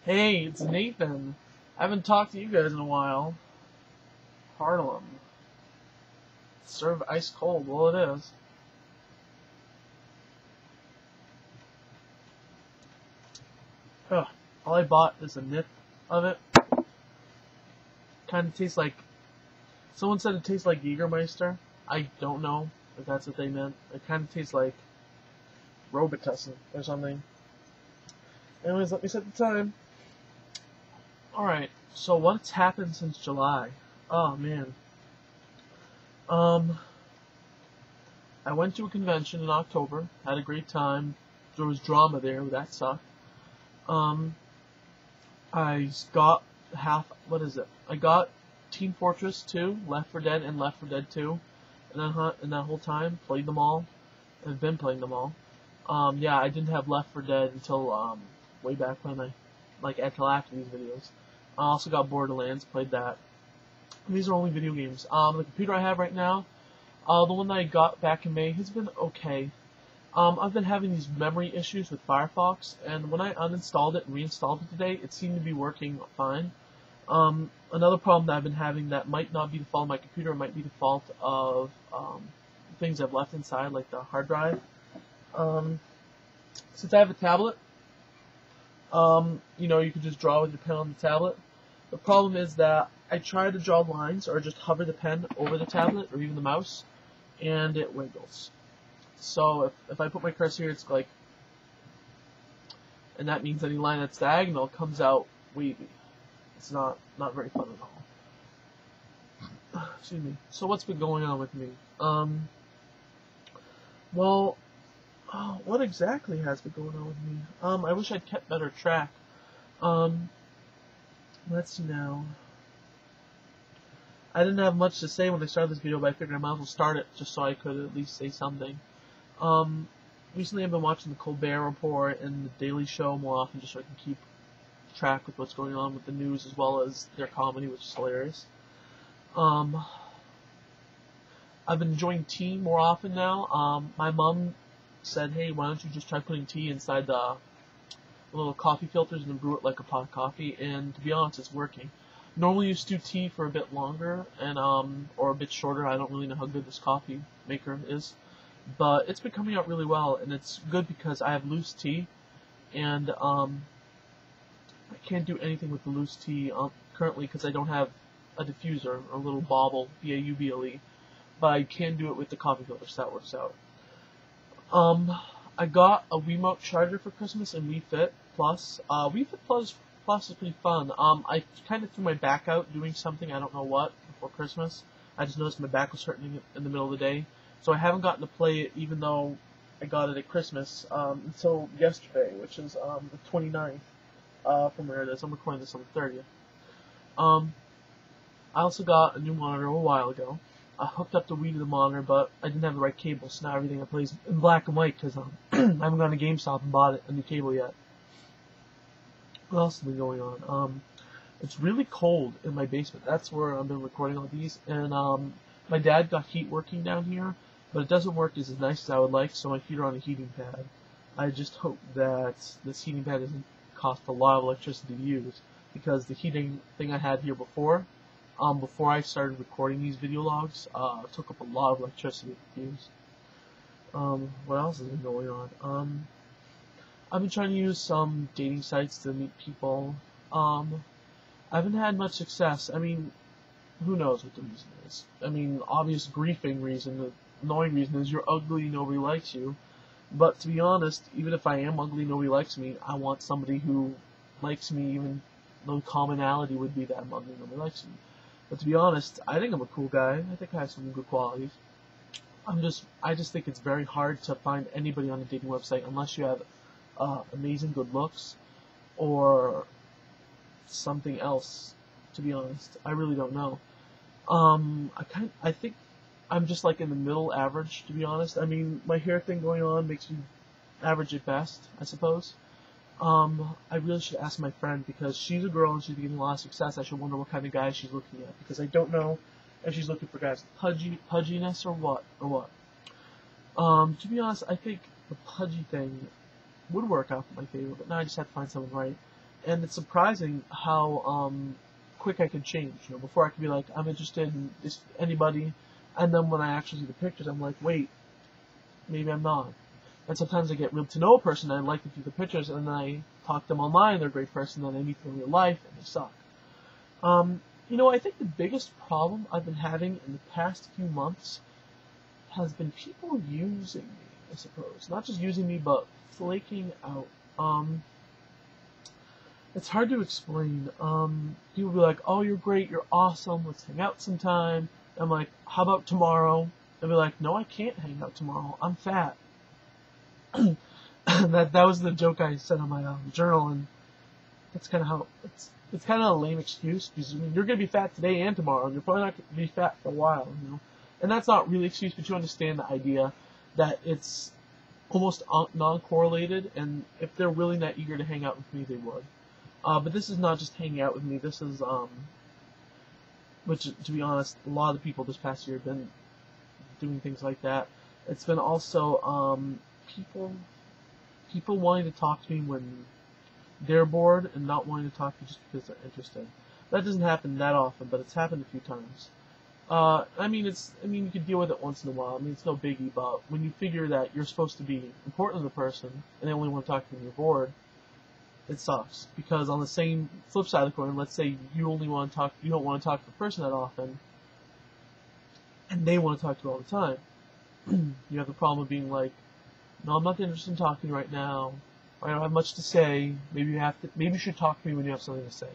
Hey, it's Nathan. I haven't talked to you guys in a while. Harlem. Serve ice cold. Well, it is. Ugh. All I bought is a nip of it. Kind of tastes like. Someone said it tastes like Jägermeister. I don't know if that's what they meant. It kind of tastes like Robitussin or something. Anyways, let me set the time. Alright, so what's happened since July? Oh, man. Um, I went to a convention in October, had a great time. There was drama there, that sucked. Um, I got I got Team Fortress 2, Left 4 Dead, and Left 4 Dead 2. And that whole time, played them all. I've been playing them all. Yeah, I didn't have Left 4 Dead until, way back when until after these videos. I also got Borderlands, played that. And these are only video games. The computer I have right now, the one that I got back in May, has been okay. I've been having these memory issues with Firefox, and when I uninstalled it and reinstalled it today, it seemed to be working fine. Another problem that I've been having that might not be the fault of my computer, it might be the fault of things I've left inside, like the hard drive. Since I have a tablet, you can just draw with your pen on the tablet. The problem is that I try to draw lines or just hover the pen over the tablet or even the mouse, and it wiggles. So if I put my cursor here, it's like, and that means any line that's diagonal comes out wavy. It's not very fun at all. Excuse me. So what's been going on with me? Well, what exactly has been going on with me? I wish I'd kept better track. Let's see now. I didn't have much to say when I started this video, but I figured I might as well start it just so I could at least say something. Recently I've been watching the Colbert Report and the Daily Show more often just so I can keep track with what's going on with the news as well as their comedy, which is hilarious. I've been enjoying tea more often now. My mom said, hey, why don't you just try putting tea inside the little coffee filters and then brew it like a pot of coffee, and to be honest, it's working. Normally you stew tea for a bit longer and or a bit shorter. I don't really know how good this coffee maker is, but it's been coming out really well, and it's good because I have loose tea, and I can't do anything with the loose tea currently because I don't have a diffuser or a little bauble, B-A-U-B-L-E, but I can do it with the coffee filter, so that works out. I got a Wiimote charger for Christmas and Wii Fit Plus. Wii Fit Plus is pretty fun. I kind of threw my back out doing something, I don't know what, before Christmas. I just noticed my back was hurting in the middle of the day. So I haven't gotten to play it even though I got it at Christmas until yesterday, which is the 29th from where it is. I'm recording this on the 30th. I also got a new monitor a while ago. I hooked up the Wii to the monitor, but I didn't have the right cable, so now everything I play is in black and white because I haven't gone to GameStop and bought a new cable yet. What else has been going on? It's really cold in my basement. That's where I've been recording all these, and my dad got heat working down here, but it doesn't work as nice as I would like, so my feet are on a heating pad. I just hope that this heating pad doesn't cost a lot of electricity to use, because the heating thing I had here before I started recording these video logs, took up a lot of electricity to use. What else has been going on? I've been trying to use some dating sites to meet people. I haven't had much success. I mean, who knows what the reason is? I mean, obvious griefing reason, the annoying reason is you're ugly, nobody likes you. But to be honest, even if I am ugly, nobody likes me, I want somebody who likes me, even though commonality would be that I'm ugly, nobody likes me. But to be honest, I think I'm a cool guy. I think I have some good qualities. I just think it's very hard to find anybody on a dating website unless you have amazing good looks or something else. To be honest, I really don't know. I think I'm just like in the middle average. To be honest, I mean my hair thing going on makes me average at best, I suppose. I really should ask my friend because she's a girl and she's getting a lot of success. I should wonder what kind of guy she's looking at because I don't know if she's looking for guys with pudginess or what. To be honest, I think the pudgy thing would work out for my favor, but now I just have to find someone right. and it's surprising how quick I could change. You know, before I could be like, I'm interested in this anybody, and then when I actually see the pictures, I'm like, wait, maybe I'm not. And sometimes I get real to know a person, and I like to see the pictures, and then I talk to them online, they're a great person, then I meet them in real life, and they suck. You know, I think the biggest problem I've been having in the past few months has been people using me, I suppose. Not just using me, but flaking out. It's hard to explain. People be like, oh, you're great, you're awesome, let's hang out sometime. I'm like, how about tomorrow? They'll be like, no, I can't hang out tomorrow, I'm fat. that was the joke I said on my journal, and that's kind of how, it's kind of a lame excuse, because I mean, you're going to be fat today and tomorrow, and you're probably not going to be fat for a while, you know? And that's not really an excuse, but you understand the idea that it's almost non-correlated, and if they're really that eager to hang out with me, they would. But this is not just hanging out with me, this is, which, to be honest, a lot of the people this past year have been doing things like that. It's been also, people wanting to talk to me when they're bored and not wanting to talk to me just because they're interested. That doesn't happen that often, but it's happened a few times. I mean, you can deal with it once in a while. I mean, it's no biggie, but when you figure that you're supposed to be important to the person and they only want to talk to you when you're bored, it sucks. Because on the same flip side of the coin, let's say you don't want to talk to the person that often, and they want to talk to you all the time. You have the problem of being like, no, I'm not interested in talking right now. I don't have much to say. Maybe you should talk to me when you have something to say.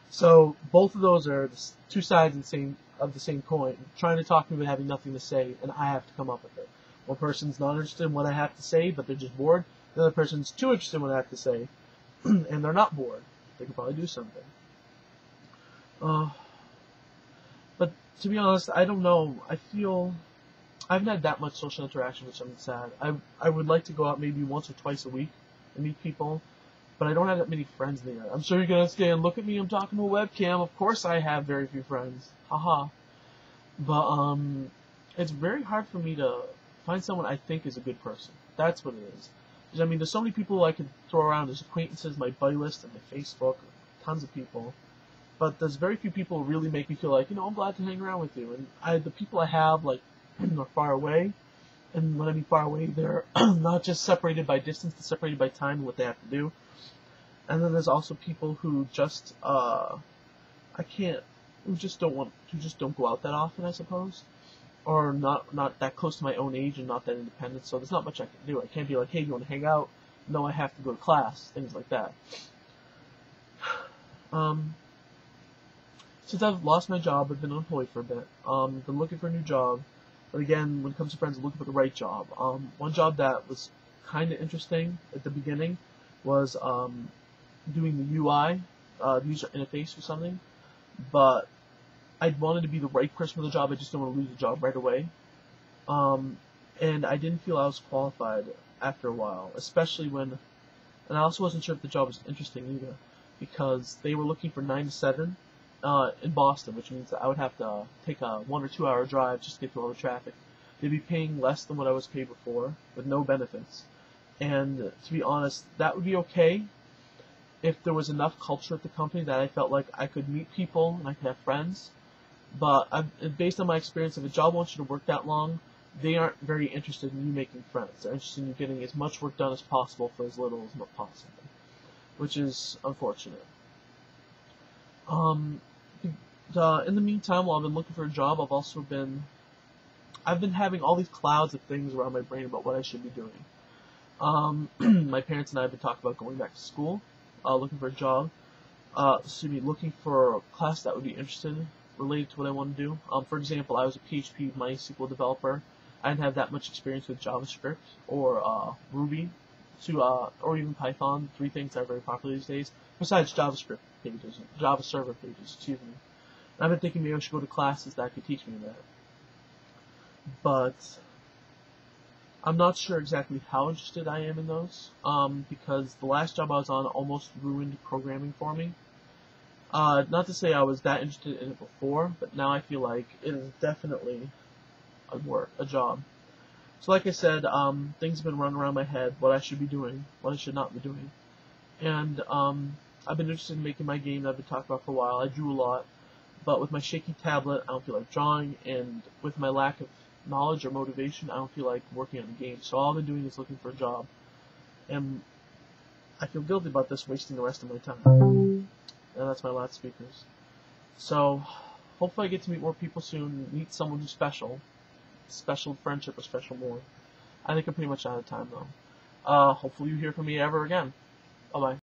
So both of those are the two sides of the same coin. Trying to talk to me but having nothing to say, and I have to come up with it. One person's not interested in what I have to say, but they're just bored. The other person's too interested in what I have to say, and they're not bored. They could probably do something. But to be honest, I don't know. I haven't had that much social interaction, which I'm sad. I would like to go out maybe once or twice a week and meet people, but I don't have that many friends there. I'm sure you're gonna say, look at me, I'm talking to a webcam. Of course I have very few friends. Haha. But it's very hard for me to find someone I think is a good person. That's what it is. Because, I mean, there's so many people I could throw around as acquaintances, my buddy list, and my Facebook, tons of people. But there's very few people who really make me feel like, I'm glad to hang around with you. And the people I have, like, are far away. And when I mean far away, they're not just separated by distance, they're separated by time and what they have to do. And then there's also people who just, who just don't go out that often, I suppose. Or not that close to my own age and not that independent, so there's not much I can do. I can't be like, hey, you want to hang out? No, I have to go to class, things like that. Since I've lost my job, I've been unemployed for a bit. Been looking for a new job, but again, when it comes to friends, I'm looking for the right job. One job that was kind of interesting at the beginning was doing the UI, the user interface or something, but I wanted to be the right person for the job. I just didn't want to lose the job right away. And I didn't feel I was qualified after a while, especially when, and I also wasn't sure if the job was interesting either, because they were looking for 9 to 7 in Boston, which means that I would have to take a 1 or 2 hour drive just to get through all the traffic. They'd be paying less than what I was paid before, with no benefits. And to be honest, that would be okay if there was enough culture at the company that I felt like I could meet people and I could have friends. But based on my experience, if a job wants you to work that long, they aren't very interested in you making friends. They're interested in you getting as much work done as possible for as little as possible, which is unfortunate. In the meantime, while I've been looking for a job, I've been having all these clouds of things around my brain about what I should be doing. My parents and I have been talking about going back to school, looking for a job, looking for a class that would be interested related to what I want to do. For example, I was a PHP MySQL developer. I didn't have that much experience with JavaScript or Ruby, or even Python, 3 things that are very popular these days, besides JavaScript pages, Java server pages, excuse me. And I've been thinking maybe I should go to classes that could teach me that. But I'm not sure exactly how interested I am in those, because the last job I was on almost ruined programming for me. Not to say I was that interested in it before, but now I feel like it is definitely a job. So like I said, things have been running around my head, what I should be doing, what I should not be doing. And I've been interested in making my game that I've been talking about for a while. I drew a lot, but with my shaky tablet, I don't feel like drawing, and with my lack of knowledge or motivation, I don't feel like working on a game. So all I've been doing is looking for a job, and I feel guilty about this, wasting the rest of my time. And that's my last speakers. So hopefully I get to meet more people soon, meet someone who's special friendship or special more. I think I'm pretty much out of time though. Hopefully you hear from me ever again. Bye bye.